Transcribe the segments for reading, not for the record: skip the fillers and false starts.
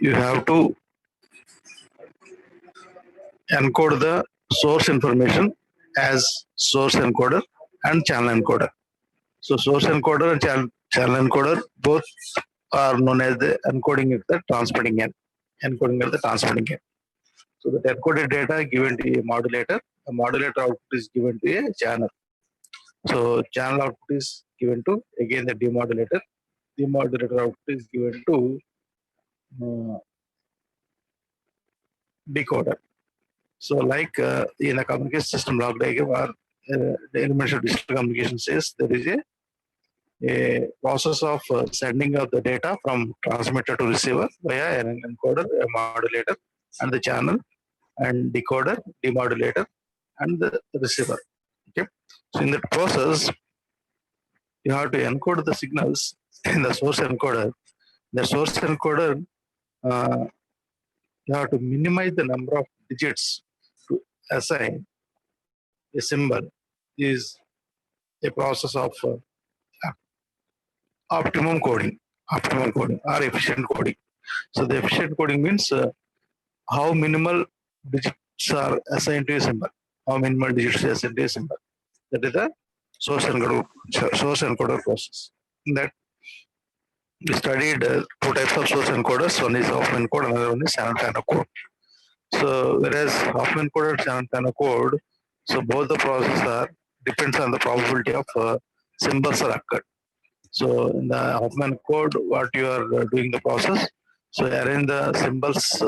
you have to encode the source information as source encoder and channel encoder. So source encoder and channel encoder both are known as the encoding at the transmitting end, encoding at the transmitting end. So the encoded data given to a modulator, the modulator output is given to a channel. So channel output is given to again the demodulator. Demodulator output is given to decoder. So like in a communication system block diagram or the elements of digital communication says there is a process of sending of the data from transmitter to receiver via an encoder, a modulator, and the channel, and decoder, demodulator, and the receiver. Okay. So in that process, you have to encode the signals in the source encoder. The source encoder, you have to minimize the number of digits to assign a symbol is a process of optimum coding or efficient coding. So the efficient coding means how minimal digits are assigned to a symbol, how minimal digits are assigned to a symbol. That is the source encoder process. In that we studied two types of source encoders. One is Hoffman code, another one is Shannon-Fano code. So whereas Hoffman code and Shannon-Fano code, so both the process depends on the probability of symbols are occurred. So in the Hoffman code, what you are doing the process, so arrange the symbols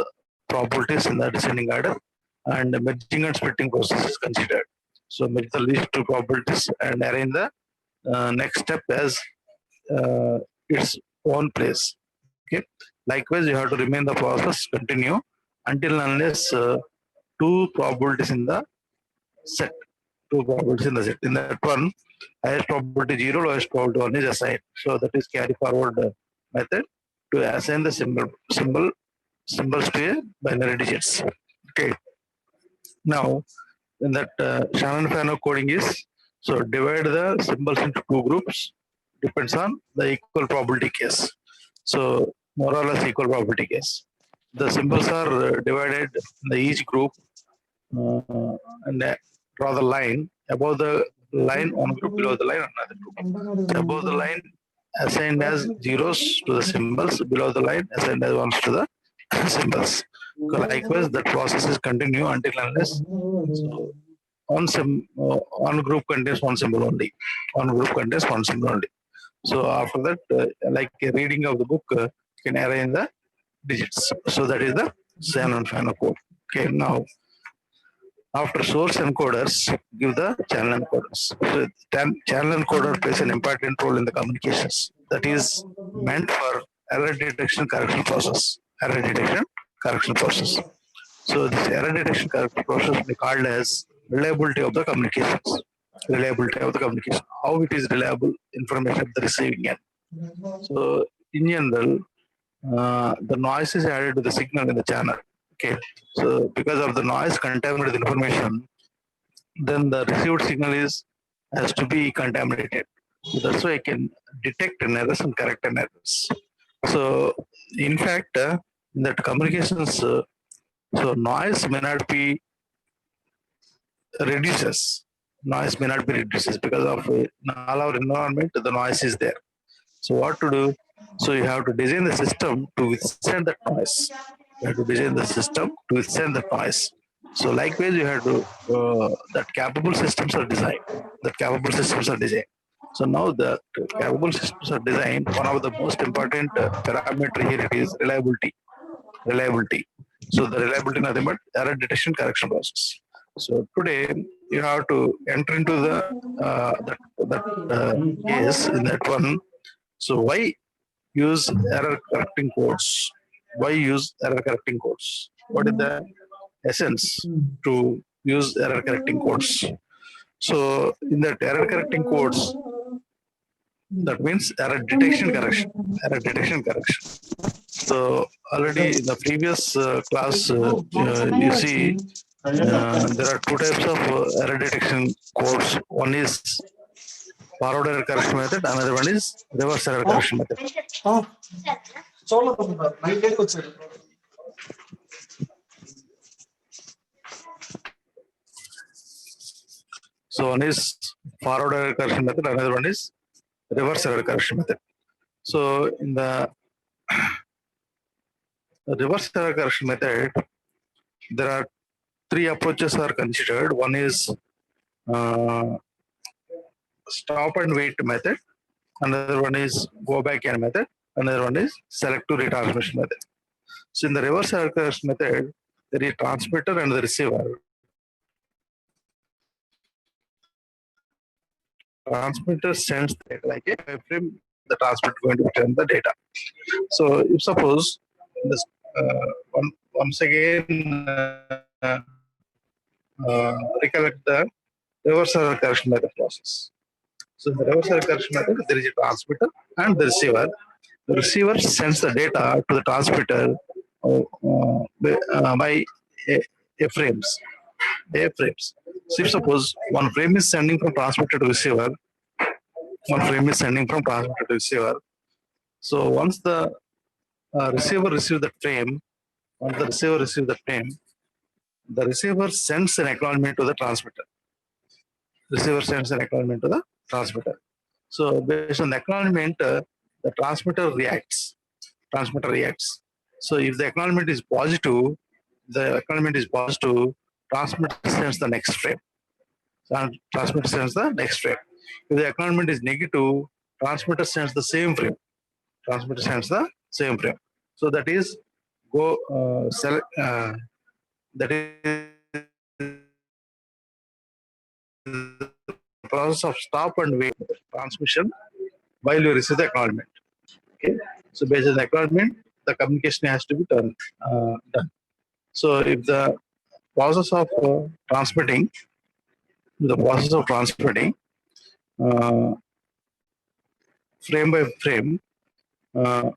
probabilities in the descending order, and the merging and splitting process is considered. So merge the least two probabilities and arrange the next step as its own place. Okay. Likewise, you have to remain the process continue until unless two probabilities in the set. Two probabilities in the set. In that one, highest probability 0, lowest probability 1 is assigned. So that is carry forward method to assign the symbols to a binary digits. Okay. Now, in that Shannon-Fano coding is, so divide the symbols into two groups, depends on the equal probability case. So more or less equal probability case. The symbols are divided in the each group and draw the line above the line, one group, below the line another group. Above the line assigned as zeros to the symbols, below the line assigned as ones to the symbols. So likewise, that process is continue until unless one group contains one symbol only. One group contains one symbol only. So after that, like a reading of the book, you can arrange the digits. So that is the Shannon-Fano code. Okay, now after source encoders, give the channel encoders. So channel encoder plays an important role in the communications. That is meant for error detection correction process. Error detection correction process. So this error detection correction process will be called as reliability of the communications. Reliability of the communication. How it is reliable information at the receiving end. So in general, the noise is added to the signal in the channel. Okay. So because of the noise contaminated information, then the received signal has to be contaminated. So that's why I can detect an errors and correct an errors. So in fact, in that communications, so noise may not be reduces. Noise may not be reduces because of in all our environment, the noise is there. So what to do? So you have to design the system to withstand that noise. You have to design the system to withstand the noise. So likewise, you have to that capable systems are designed. That capable systems are designed. So now the capable systems are designed. One of the most important parameter here it is reliability. Reliability. So the reliability nothing but error detection correction process. So today you have to enter into the case in that one. So why use error correcting codes? Why use error correcting codes? What is the essence to use error correcting codes? So in that error correcting codes, that means error detection correction. Error detection correction. So already in the previous class, you see there are two types of error detection codes. One is forward error correction method, another one is reverse error correction method. So one is forward error correction method, another one is reverse error correction method. So in the reverse error correction method, there are three approaches are considered. One is uh, stop and wait method, another one is go back and method, another one is selective retransmission method. So in the reverse error correction method, there is transmitter and the receiver. Transmitter sends the data like a frame, the transmitter going to return the data. So if suppose this once again recollect the reverse error correction method process. So in the reverse error correction method, there is a transmitter and the receiver. The receiver sends the data to the transmitter by frames. Frames. So if suppose one frame is sending from transmitter to receiver, one frame is sending from transmitter to receiver. So once the receiver receives the frame, once the receiver receives the receiver sends an acknowledgement to the transmitter. Receiver sends an acknowledgement to the transmitter. So based on the acknowledgement, the transmitter reacts. Transmitter reacts. So if the acknowledgement is positive, transmitter sends the next frame. So transmitter sends the next frame. If the acknowledgement is negative, transmitter sends the same frame. Transmitter sends the same frame. So that is that is the process of stop and wait transmission while you receive the acknowledgement. Okay. So based on the acknowledgement, the communication has to be done. So if the process of transmitting, uh, frame by frame, uh,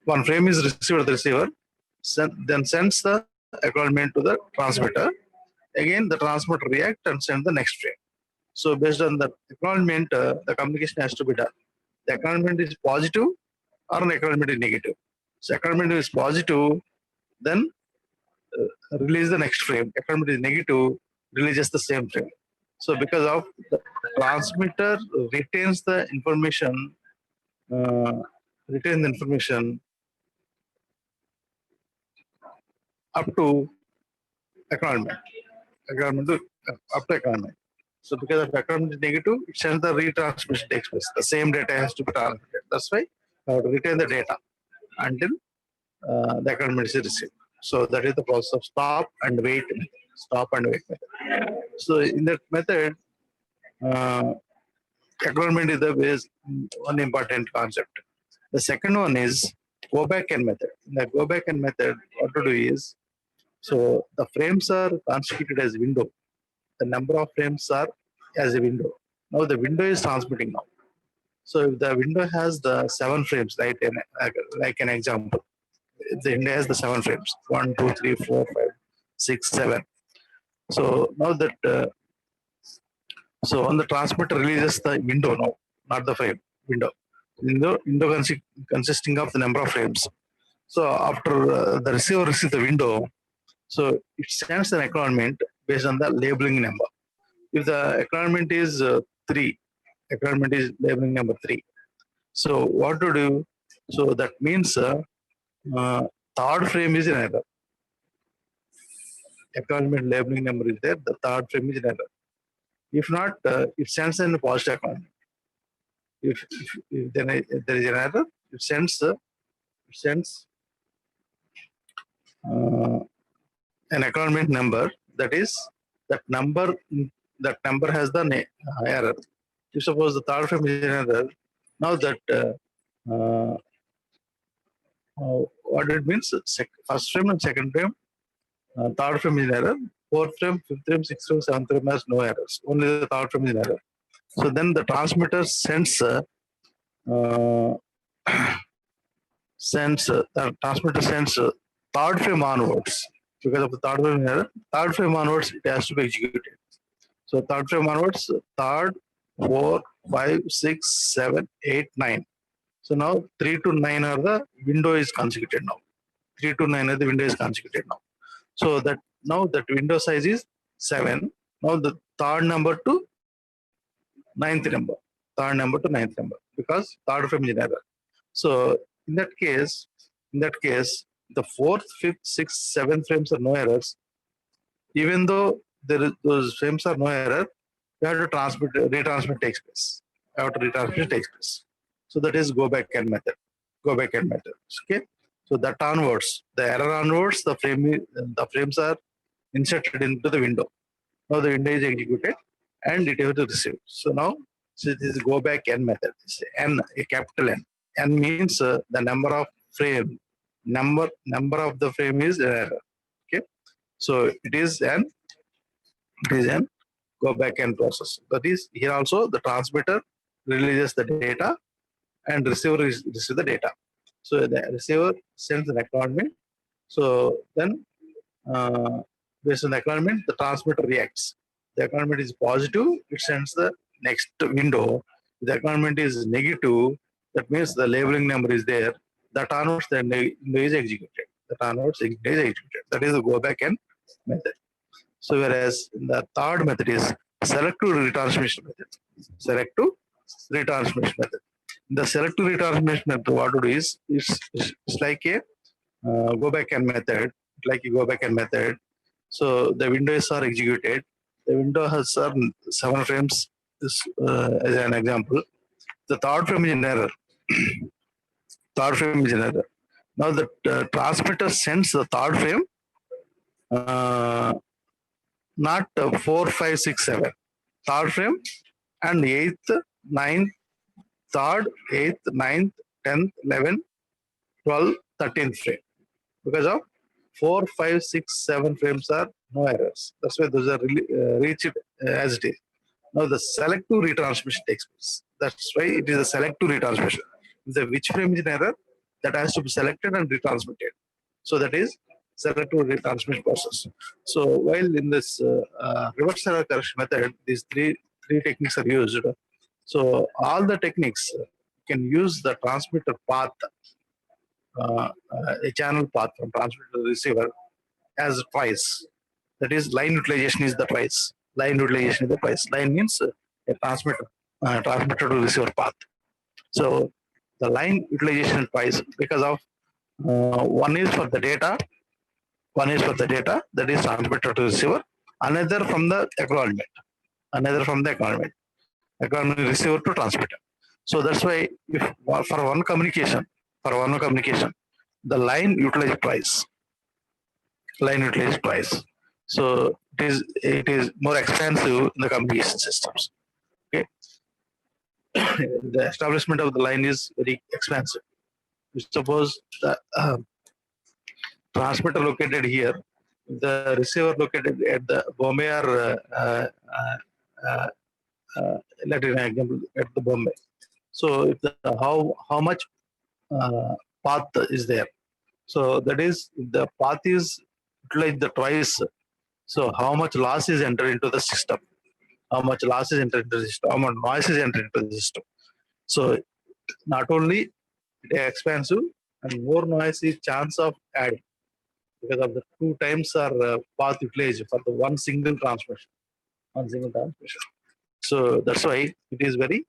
one frame is received at the receiver, then sends the acknowledgement to the transmitter. Again, the transmitter reacts and sends the next frame. So based on the acknowledgement, the communication has to be done. The acknowledgement is positive or an acknowledgement is negative. So acknowledgement is positive, then release the next frame. Acknowledgement is negative, releases the same frame. So because of the transmitter retains the information, uh, up to acknowledgement. Up to acknowledgement. So because of acknowledgement is negative, it sends the retransmission takes place. The same data has to be transmitted. That's why I have to retain the data until the acknowledgement is received. So that is the process of stop and wait method. Stop and wait method. So in that method, acknowledgement is the base, one important concept. The second one is go back and method. In the go back and method, what to do is, so the frames are constituted as window. The number of frames are as a window. Now the window is transmitting now. So if the window has the 7 frames, right? Like an example, the window has the 7 frames: 1, 2, 3, 4, 5, 6, 7. So now that so on the transmitter releases the window now, not the frame. Window. Window consisting of the number of frames. So after the receiver receives the window, so it sends an acknowledgement based on the labeling number. If the acknowledgement is 3, acknowledgement is labeling number 3. So what to do? So that means third frame is in error. Acknowledgement labeling number is there. The third frame is in error. If not, it sends in a positive acknowledgement. If there is an error, it sends an acknowledgement number. That is that number has the error. If suppose the third frame is an error, now that what it means, first frame and second frame, third frame is an error. Fourth frame, fifth frame, sixth frame, seventh frame has no errors. Only the third frame is an error. So then the transmitter sends the transmitter sends third frame onwards. Because of the third frame onwards, it has to be executed. So third frame onwards, third, 4, 5, 6, 7, 8, 9. So now 3 to 9 are the window is consecuted now. 3 to 9 the window is consecuted now. So that now that window size is 7. Now the third number to ninth number, because third frame is in error. So in that case, the fourth, fifth, sixth, seventh frames are no errors. Even though those frames are no error, you have to retransmit takes place. So that is go back end method. Okay. So that onwards, the error onwards, the frames are inserted into the window. Now the window is executed and it has to receive. So now it is go back n method. It's n, a capital N. N means the number of frame. Number of the frame is error. Okay. So it is an go back end process. That is, here also the transmitter releases the data and receiver receives the data. So the receiver sends an acknowledgement. So then based on the acknowledgement, the transmitter reacts. The acknowledgement is positive, it sends the next window. If the acknowledgement is negative, that means the labeling number is there. That onwards the window is executed. That is the go back end method. So whereas the third method is selective retransmission method. The selective retransmission method, what to do is it's like a go back end method. So the windows are executed. The window has 7 frames. As an example, the third frame is in error. Now the transmitter sends the third frame, not 4, 5, 6, 7. Third frame and 8th, 9th, 3rd, 8th, 9th, 10th, 11th, 12th, 13th frame. Because of 4, 5, 6, 7 frames are no errors. That's why those are reached as it is. Now the selective retransmission takes place. That's why it is a selective retransmission. If which frame is in error, that has to be selected and retransmitted. So that is selective retransmission process. So while in this reverse error correction method, these three techniques are used. So all the techniques can use the transmitter path, a channel path from transmitter to receiver as twice. That is, line utilization is the twice. Line means a transmitter to receiver path. So the line utilization twice because of one is for the data, that is transmitter to receiver, another from the acknowledgement, receiver to transmitter. So that's why if for one communication, the line utilizes twice. So it is more expensive in the communication systems. Okay, the establishment of the line is very expensive. Suppose the transmitter located here, the receiver located at the Bombay or let an example at the Bombay. So if how much path is there? So that is, the path is utilized the twice. So how much loss is entered into the system? How much noise is entered into the system? So not only it is expensive, and more noise is chance of adding because of the 2 times are path utilized for the one single transmission. So that's why it is very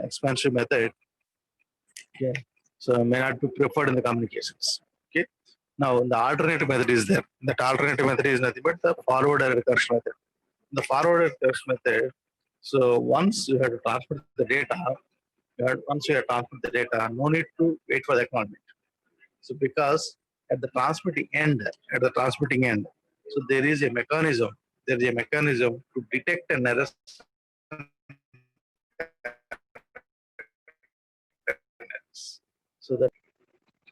expensive method. Okay. So may not be preferred in the communications. Okay. Now the alternative method is there. That alternative method is nothing but the forward error correction method. The forward error correction method. So once you have to transmit the data, no need to wait for the acknowledgement. So because at the transmitting end, so there is a mechanism. To detect an error. So that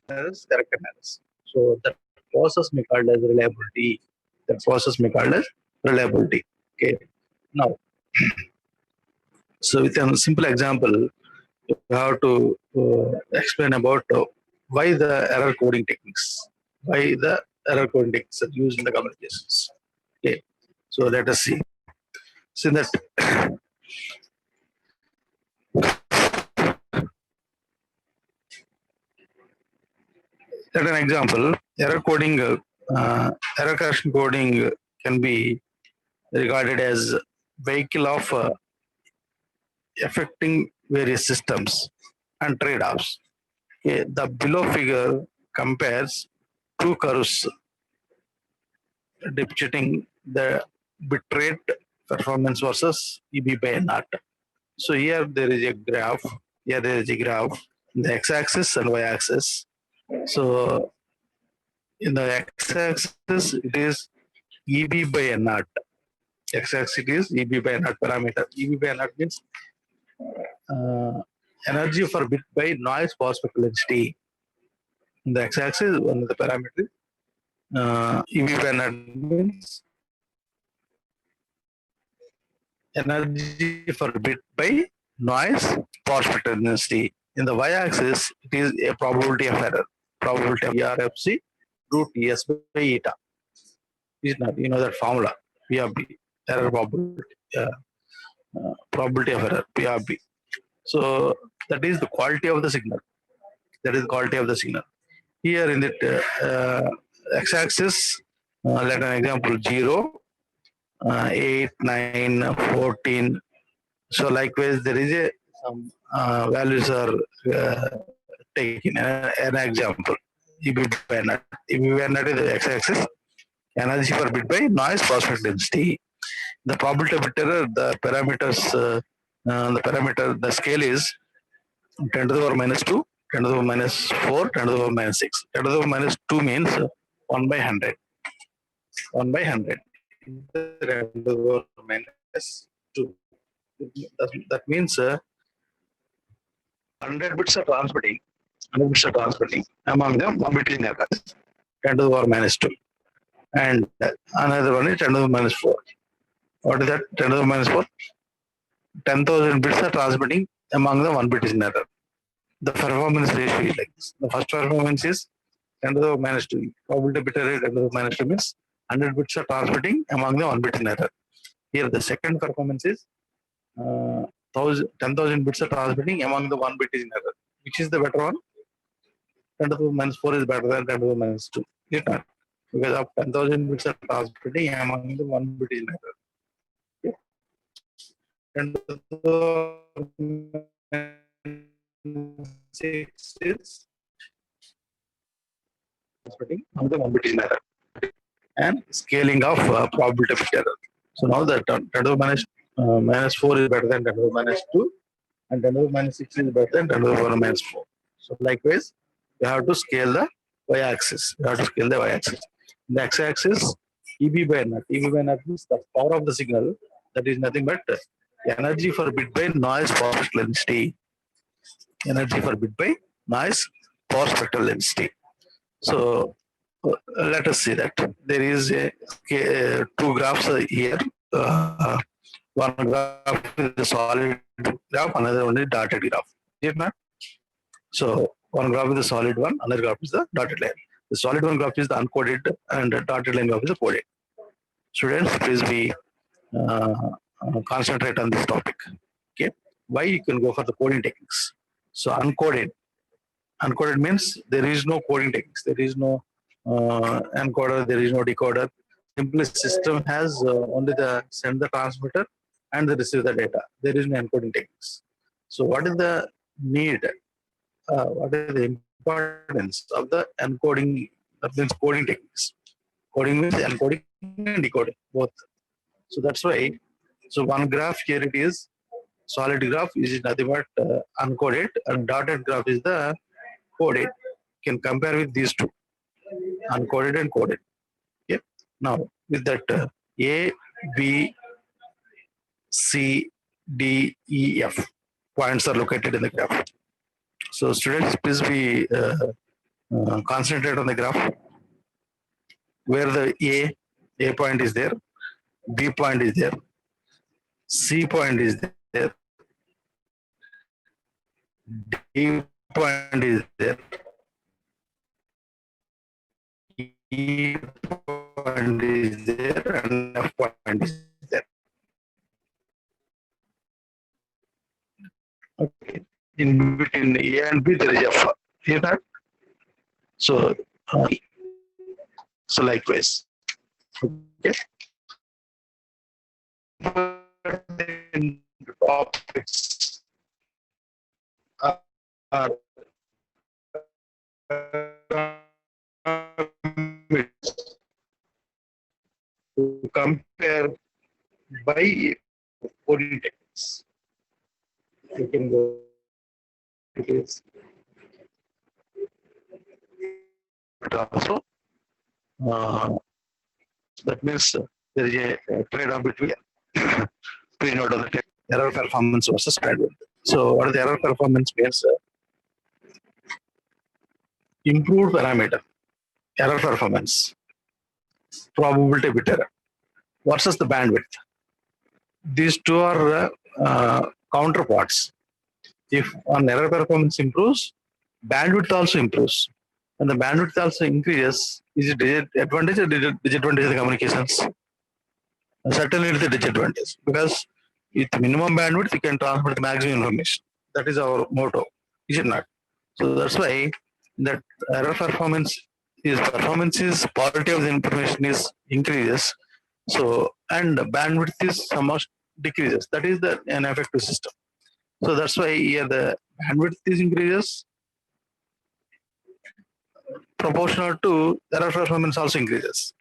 errors, correct errors. So that process may called as reliability. Okay. Now, so with a simple example, you have to explain about why the error coding techniques are used in the communications. Okay. So let us see. See that Let an example. Error coding, error correction coding can be regarded as vehicle of affecting various systems and trade-offs. Okay, the below figure compares two curves depicting the bitrate performance versus EB by NOT. So here there is a graph. Here there is a graph in the x-axis and y-axis. So in the x-axis it is EB by NOT. X-axis is EB by NOT parameter. EB by NOT means energy for bit by noise power spectral density. In the x-axis, one of the parameters EB by NOT means energy for bit by noise power spectral density. In the y-axis, it is a probability of error. Probability of ERFC root ES by eta. Is not, you know that formula, P of B, error probability, probability of error, P of B. So that is the quality of the signal. That is the quality of the signal. Here in the x-axis, let an example 0, 8, 9, 14. So likewise, there is a some values are taken. An example, EB by NOT. EB by NOT is the x-axis. Energy per bit by noise prospect density. The probability of bit error, the scale is 10 to the power minus 2, 10 to the power minus 4, 10 to the power minus 6. 10 to the power minus 2 means 1 by 100. 1 by 100. 10 to the power minus 2. That means 100 bits are transmitting. 100 bits are transmitting. Among them, one bit is in error. 10 to the power minus 2. And another one is 10 to the power minus 4. What is that? 10 to the minus 4? 10,000 bits are transmitting, among them 1 bit is in error. The performance ratio is like this. The first performance is 10 to the minus 2. Probability bit error 10 to the minus 2 means 100 bits are transmitting, among them 1 bit in error. Here the second performance is 10,000 bits are transmitting, among the 1 bit is in error. Which is the better one? 10 to the minus 4 is better than 10 to the minus 2. Because of 10,000 bits are transmitting, among the 1 bit is in error. And the 6 is another 1 bit is error and scaling of probability of error. So now that 10 to the minus 4 is better than 10 to the minus 2 and 10 to the minus 6 is better than 10 to the power minus 4. So likewise, you have to scale the y-axis. You have to scale the y-axis. The x-axis, EB by NOT. EB by NOT means the power of the signal. That is nothing but energy for bit by noise power spectral density. Energy for bit by noise power spectral density. So let us see that there is two graphs here. One graph is the solid graph, another one is dotted graph. So one graph is the solid one, another graph is the dotted line. The solid one graph is the uncoded, and the dotted line graph is the coded. Students, please be concentrate on this topic. Okay, why you can go for the coding techniques. So uncoded means there is no coding techniques. There is no encoder. There is no decoder. Simply system has only the send the transmitter and the receive the data. There is no encoding techniques. So what is the need? What is the importance of the encoding? That means coding techniques. Coding means encoding and decoding both. So that's why. So one graph here it is solid graph is nothing but uncoded, and dotted graph is the coded. You can compare with these two, uncoded and coded. Okay. Now with that A, B, C, D, E, F points are located in the graph. So students, please be concentrate on the graph where the A point is there, B point is there, C point is there, D point is there, E point is there, and F point is there. Okay. In between A and B, there is F. Hear that? So, so likewise, okay. Topics are to compare by coding techniques. You can go to this. But also, that means there is a trade-off between pre-node of the tech, error performance versus bandwidth. So, what is the error performance means? Improved parameter, error performance, probability bit error versus the bandwidth. These two are counterparts. If an error performance improves, bandwidth also improves. And the bandwidth also increases, is it advantage or disadvantage of the communications? Certainly it's a disadvantage because with minimum bandwidth you can transmit the maximum information. That is our motto, is it not? So that's why that error performance is quality of the information is increases. So and bandwidth is somewhat decreases. That is an effective system. So that's why here the bandwidth is increases proportional to error performance also increases.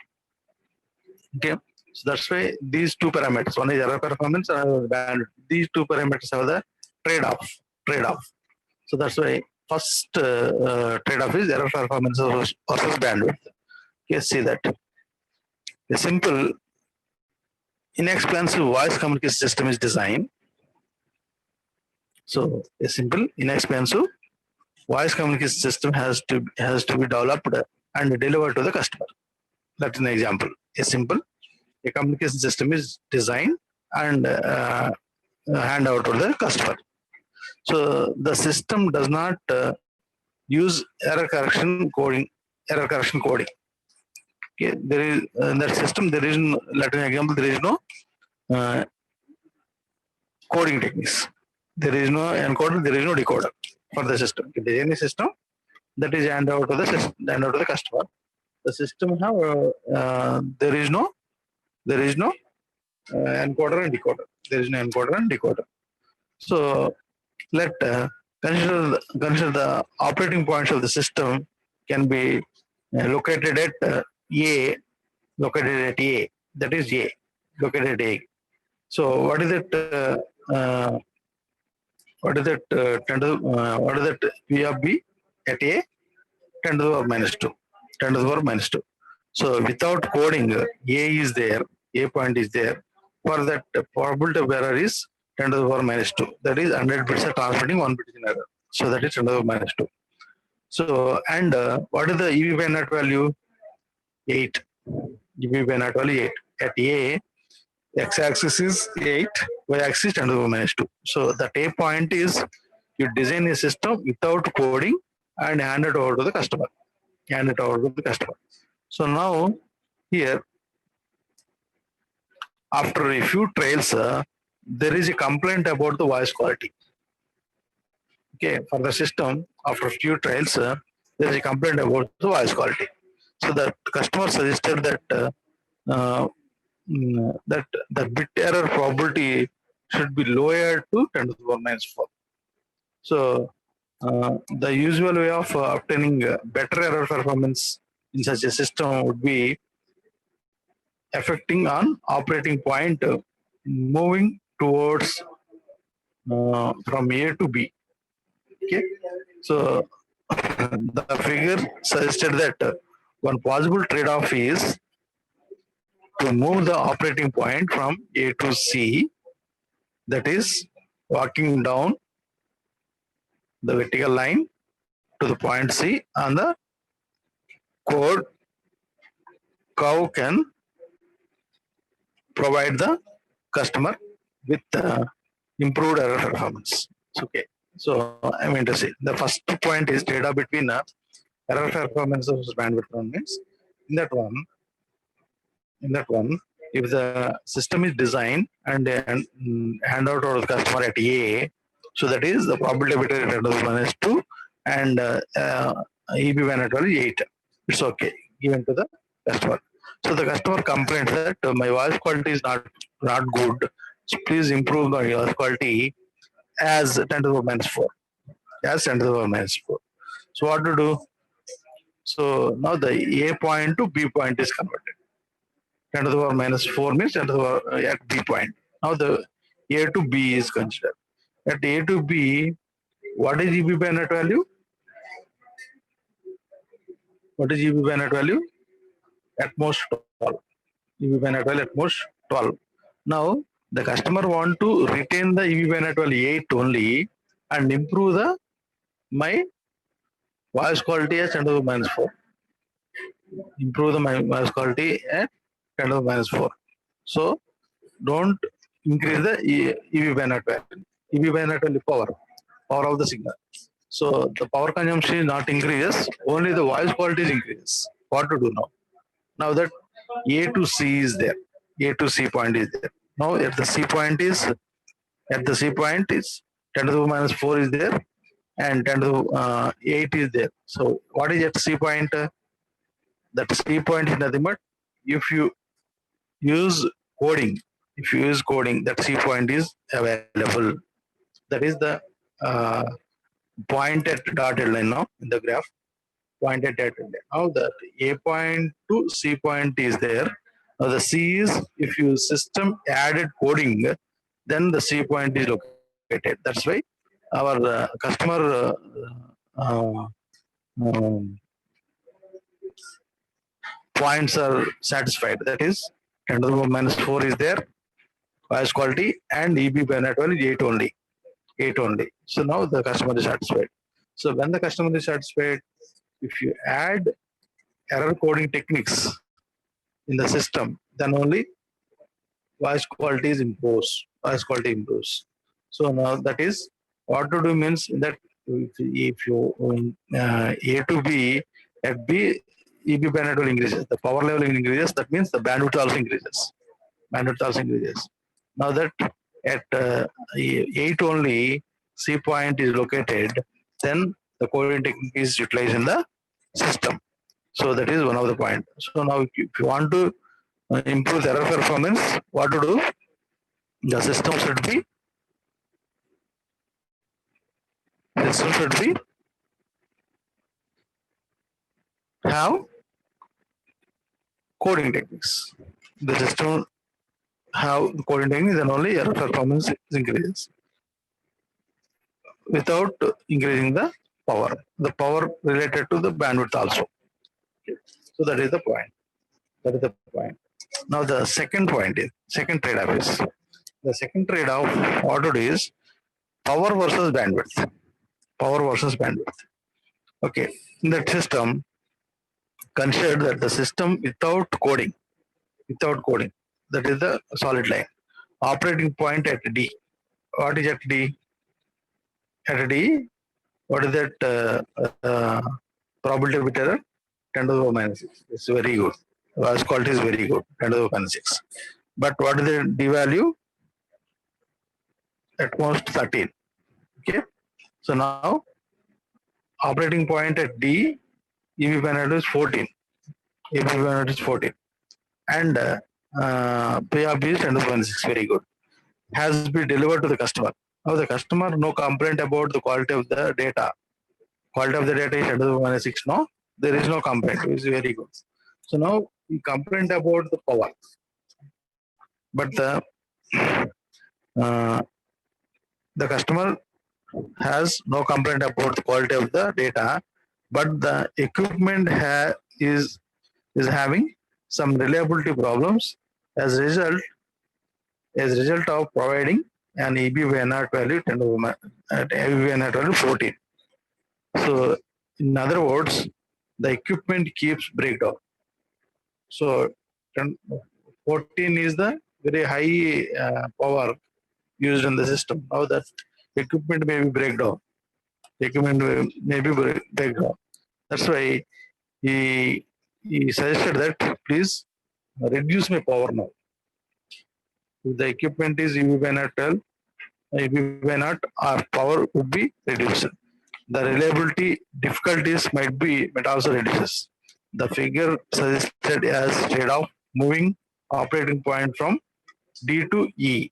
Okay, so that's why these two parameters, one is error performance and another bandwidth. These two parameters have the trade-off. So that's why first trade-off is error performance versus bandwidth. Okay, see that a simple inexpensive voice communication system is designed. So a simple inexpensive voice communication system has to be developed and delivered to the customer. That's an example. A communication system is designed and hand over to the customer. So the system does not use error correction coding. Okay, there is in that system there is no, let an example, there is no coding techniques. There is no encoder, there is no decoder for the system. If there is any system that is handed over to the customer, the system have there is no encoder and decoder. There is no encoder and decoder. So let consider the operating points of the system can be located at A, that is A, located at A. So what is it? What is it? What is it? P of B at A, 10 to the power minus 2. 10 to the power minus 2. So without coding, A is there, A point is there. For that, probability of error is 10 to the power minus 2. That is 100 bits are transmitting 1 bit in error. So that is 10 to the power minus 2. So, and what is the EV by NAT value? 8. EV by NAT value 8. At A, x-axis is 8, y-axis 10 to the power minus 2. So that A point is you design a system without coding and hand it over to the customer. So now here, after a few trials, there is a complaint about the voice quality. Okay, for the system, after a few trials, there is a complaint about the voice quality. So the customer suggested that that the bit error probability should be lowered to 10 to the power minus 4. So the usual way of obtaining better error performance in such a system would be affecting on operating point moving towards from A to B. Okay, so the figure suggested that one possible trade-off is to move the operating point from A to C, that is walking down the vertical line to the point C, and the code curve can provide the customer with improved error performance. Okay, so I mean to say the first point is trade-off between error performance versus bandwidth performance. In that one, if the system is designed and hand out to the customer at A, so that is the probability of error minus 2, and EB banner value 8. It's okay, given to the customer. So the customer complains that my voice quality is not good. So please improve my voice quality as 10 to the minus 4. As 10 to the minus 4. So what to do? So now the A point to B point is converted. 10 to the power minus 4 means 10 to the power at B point. Now the A to B is considered. At A to B, what is EB by net value? What is EB by net value? At most 12. EB by net value at most 12. Now the customer want to retain the EB by net value 8 only and improve the my voice quality as 10 to the minus 4. Improve the voice quality at 10 to the minus 4. So don't increase the EB by net value. EB by net value power of the signal. So the power consumption is not increases, only the voice quality is increases. What to do now? Now that A to C is there, A to C point is there. Now at the C point is 10 to the minus 4 is there and 10 to the 8 is there. So what is at C point? That C point is nothing but if you use coding, that C point is available. That is the point at dotted line now in the graph. Point at dotted line. Now the A point to C point is there. Now the C is if you system added coding, then the C point is located. That's why our customer points are satisfied. That is 10 to the power minus 4 is there, voice quality, and EB by net value is 8 only. 8 only. So now the customer is satisfied. So when the customer is satisfied, if you add error coding techniques in the system, then only voice quality is improves. Voice quality improves. So now that is what to do means that if you A to B at B, EB bandwidth will increases. The power level increases. That means the bandwidth also increases. Bandwidth also increases. Now that at 8 only C point is located, then the coding technique is utilized in the system. So that is one of the point. So now if you want to improve the error performance, what to do? The system should be have coding techniques. The system have coding techniques, then only error performance increases without increasing the power. The power related to the bandwidth also. Okay. So that is the point. That is the point. Now the second point is second trade-off is the second trade-off what it is power versus bandwidth. Power versus bandwidth. Okay. In that system, consider that the system without coding, that is the solid line. Operating point at D. What is at D? At D, what is that probability of bit error? 10 to the power minus 6. It's very good. Voice quality is very good. 10 to the power minus 6. But what is the D value? At most 13. Okay. So now operating point at D, EB bandwidth is 14. EB bandwidth is 14. And P of B is 10 to the power minus 6. Very good. Has been delivered to the customer. Now the customer no complaint about the quality of the data. Quality of the data is 10 to the power minus 6. No, there is no complaint. It's very good. So now we complain about the power, but the customer has no complaint about the quality of the data, but the equipment is having some reliability problems as a result of providing an EB-VNAT value 10 to EB-VNAT value 14. So in other words, the equipment keeps breakdown. So 14 is the very high power used in the system. Now that equipment may be breakdown. Equipment may be breakdown. That's why he suggested that please reduce my power now. If the equipment is EB-VNAT 12, EB-VNAT, our power would be reduced. the reliability difficulties might be but also reduces. The figure suggested as trade-off moving operating point from D to E.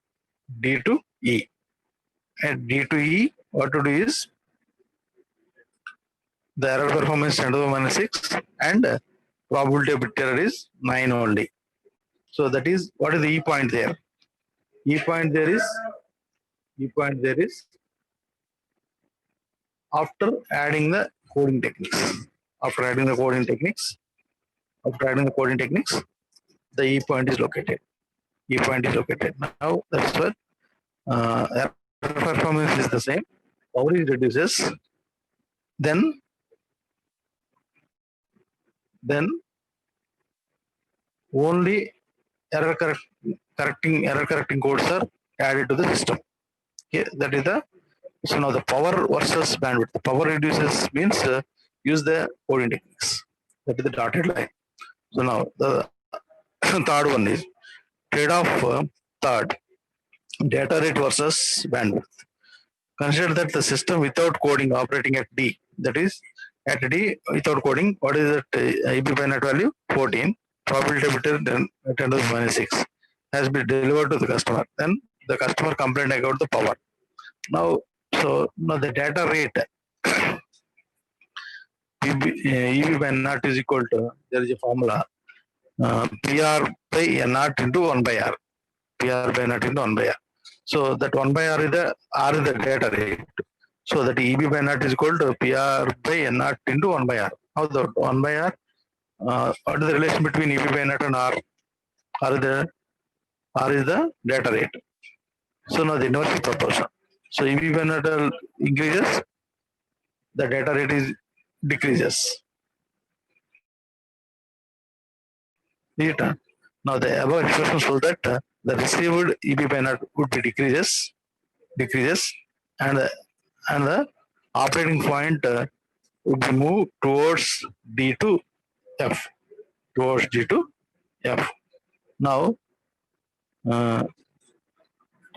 D to E. And D to E, what to do is the error performance 10 to the minus 6 and probability of bit error is 9 only. So that is what is the E point there? E point there is after adding the coding techniques. After adding the coding techniques, the E point is located. E point is located. Now that's what error performance is the same. Power is reduces. Then only error correcting codes are added to the system. Okay, that is the so now the power versus bandwidth. The power reduces means use the coding techniques. That is the dotted line. So now the third one is trade-off. Third, data rate versus bandwidth. Consider that the system without coding operating at D. That is at D without coding. What is that? IP binary value 14. Probability of 10 to the minus 6 has been delivered to the customer. Then the customer complained about the power. Now the data rate EV by N naught is equal to, there is a formula PR by N naught into 1 by R. PR by N naught into 1 by R. So that 1 by R is the data rate. So that EB by N naught is equal to PR by N naught into 1 by R. How the 1 by R? What is the relation between EB by N naught and R? R is the data rate. So now the inverse proportion. So EB by N naught increases, the data rate is decreases. Now the above expression shows that the received EB by naught would be decreases, and the operating point would be moved towards D to F, Now,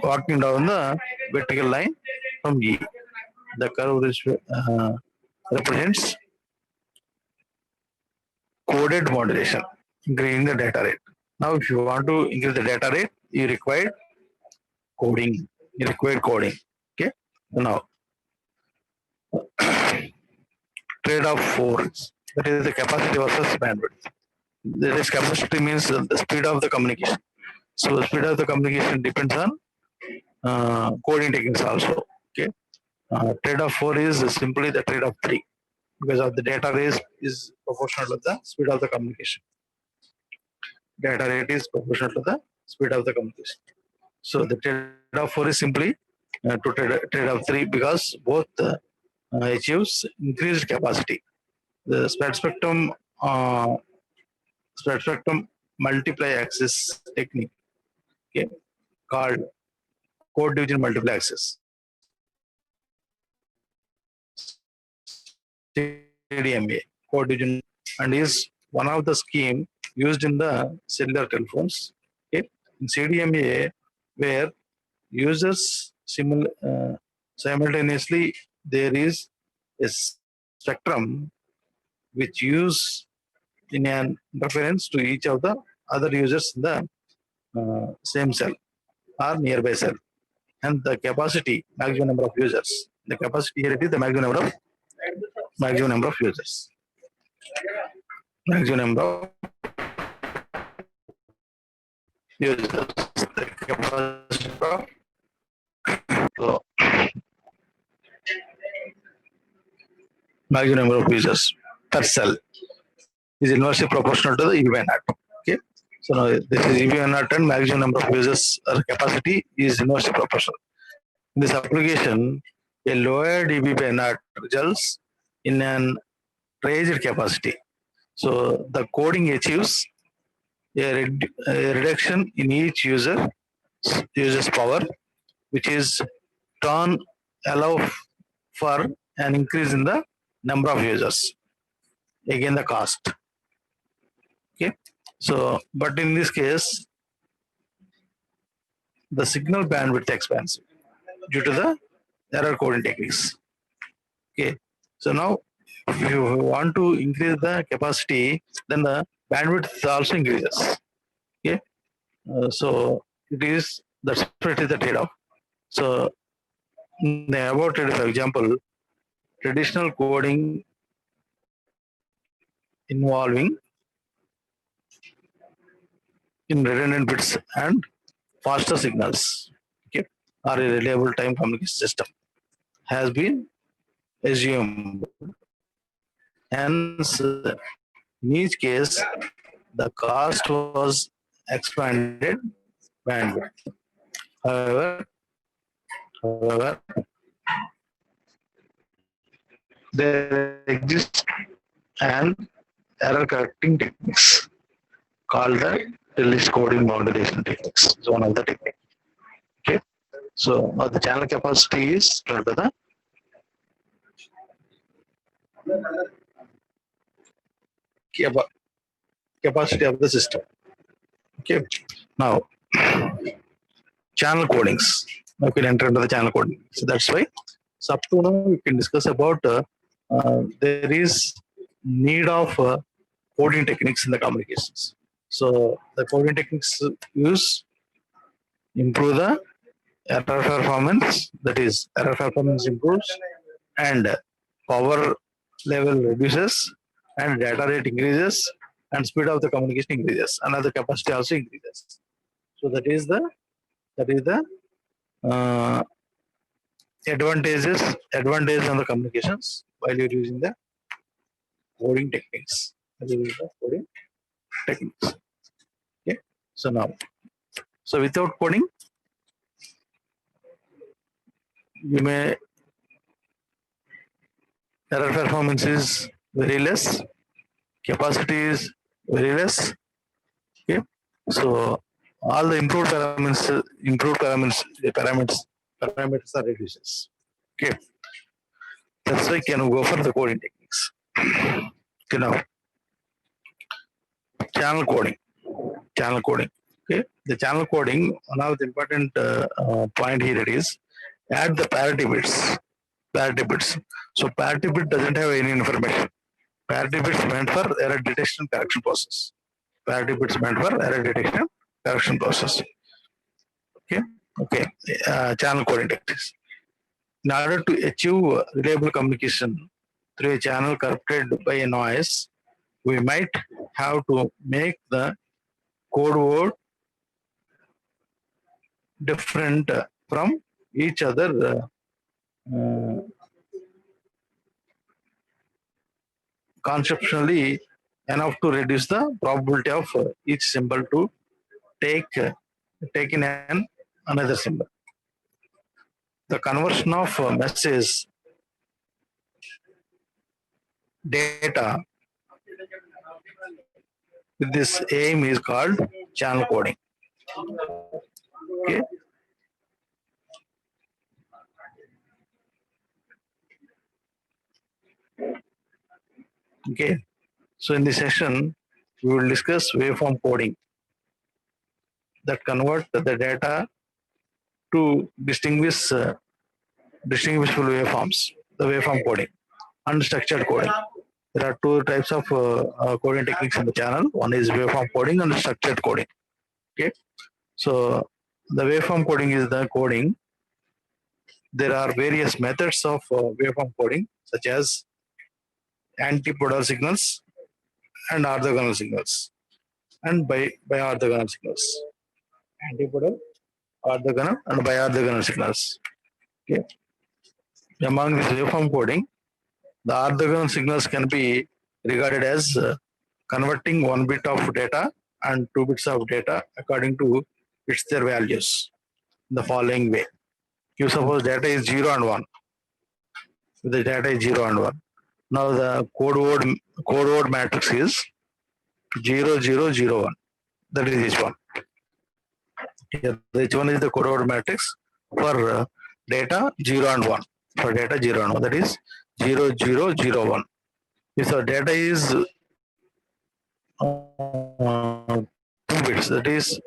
walking down the vertical line from E, the curve represents coded modulation, increasing the data rate. Now, if you want to increase the data rate, you require coding. Okay. Now, trade-off 4, that is the capacity versus bandwidth. There is capacity means the speed of the communication. So the speed of the communication depends on coding techniques also. Okay. Trade-off 4 is simply the trade-off 3 because of the data rate is proportional to the speed of the communication. Data rate is proportional to the speed of the communication. So the trade-off 4 is simply to trade-off 3 because both achieves increased capacity. The spread spectrum multiply access technique, okay, called code division multiply access. CDMA, code division, and is one of the scheme used in the cellular telephones. Okay, in CDMA, where users simultaneously there is a spectrum which use in an interference to each of the other users in the same cell or nearby cell, and the capacity maximum number of users. The capacity here it is the maximum number of users. Maximum number of users. The capacity of so, maximum number of users per cell is inversely proportional to the EV by naught. Okay. So now this is EV by naught and maximum number of users or capacity is inversely proportional. In this application, a lower EV by naught results in an raised capacity. So the coding achieves a reduction in each user's power, which is turn allow for an increase in the number of users. Again, the cost. Okay. So, but in this case, the signal bandwidth expands due to the error coding techniques. Okay. So now, if you want to increase the capacity, then the bandwidth also increases. Okay, so that's what it is the trade-off. So the about it, for example, traditional coding involving in redundant bits and faster signals, okay, or a reliable time communication system has been assumed. Hence, in each case, the cost was expanded bandwidth. However, there exists an error correcting techniques called the list coding modulation techniques. It's one of the techniques. Okay. So the channel capacity is the capacity of the system. Okay. Now, channel codings. Now we can enter into the channel coding. So that's why. So up to now we can discuss about there is need of coding techniques in the communications. So the coding techniques use improve the error performance. That is, error performance improves and power level reduces and data rate increases and speed of the communication increases and the capacity also increases. So that is the uh, advantage on the communications while you're using the coding techniques. Coding techniques. Okay. So now, so without coding, you may error performance is very less, capacity is very less. Okay. So all the parameters are reduces. Okay. That's why can go for the coding techniques. Okay, now channel coding. Okay, the channel coding. One of the important point here it is add the parity bits. So parity bit doesn't have any information. Parity bits meant for error detection correction process. Parity bits meant for error detection correction process. Okay. Channel coding techniques. In order to achieve reliable communication through a channel corrupted by a noise, we might have to make the code word different from each other conceptually enough to reduce the probability of each symbol to take in another symbol. The conversion of message data with this aim is called channel coding. Okay. Okay. So in this session, we will discuss waveform coding that convert the data to distinguishable waveforms, the waveform coding, and structured coding. There are two types of coding techniques in the channel. One is waveform coding and structured coding. Okay. So the waveform coding is the coding. There are various methods of waveform coding, such as antipodal signals and orthogonal signals, and bi-orthogonal signals. Antipodal, orthogonal, and bi-orthogonal signals. Okay. Among this waveform coding, the orthogonal signals can be regarded as converting one bit of data and two bits of data according to their values in the following way. You suppose data is 0 and 1. The data is 0 and 1. Now the code word matrix is 0, 0, 0, 1. That is H1. Here, H1 is the code word matrix for data 0 and 1. For data 0 and 1, that is 0, 0, 0, 1. If the data is 2 bits, that is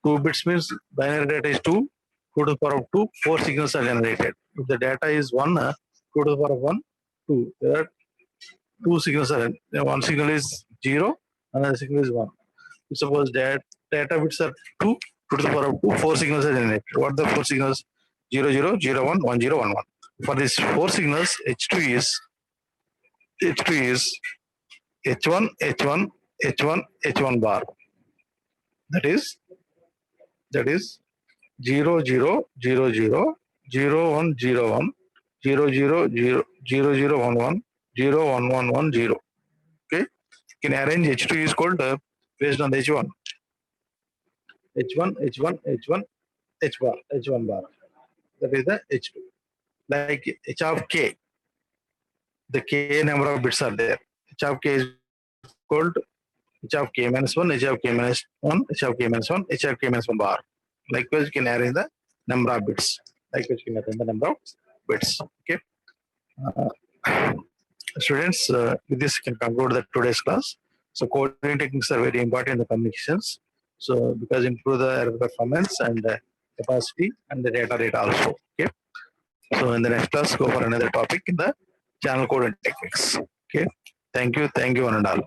2 bits means binary data is 2, 2 to the power of 2, 4 signals are generated. If the data is 1, 2 to the power of 1, 2. There are two signals. One signal is 0, another signal is 1. Suppose that data bits are 2 to the power of 2, 4 signals are generated. What are the 4 signals? 0, 0, 0, 1, 1, 0, 1, 1. For these 4 signals, H2 is H1, H1, H1, H1 bar. That is 0, 0, 0, 0, 0, 1, 0, 1, 0, 0, 0, 0, 0, 1, 1, 0, 1, 1, 1, 0. Okay. You can arrange H2 is called based on the H1. H1, H1, H1, H bar, H1 bar. That is the H2. Like H of K, the K number of bits are there. H of K is called H of K minus 1, H of K minus 1, H of K minus 1, H of K minus 1 bar. Likewise, you can arrange the number of bits. Likewise, you can arrange the number of bits. Okay. Students, with this can conclude the today's class. So coding techniques are very important in the communications. So because improve the error performance and capacity and the data rate also. Okay. So in the next class, go for another topic in the channel coding techniques. Okay. Thank you, one and all.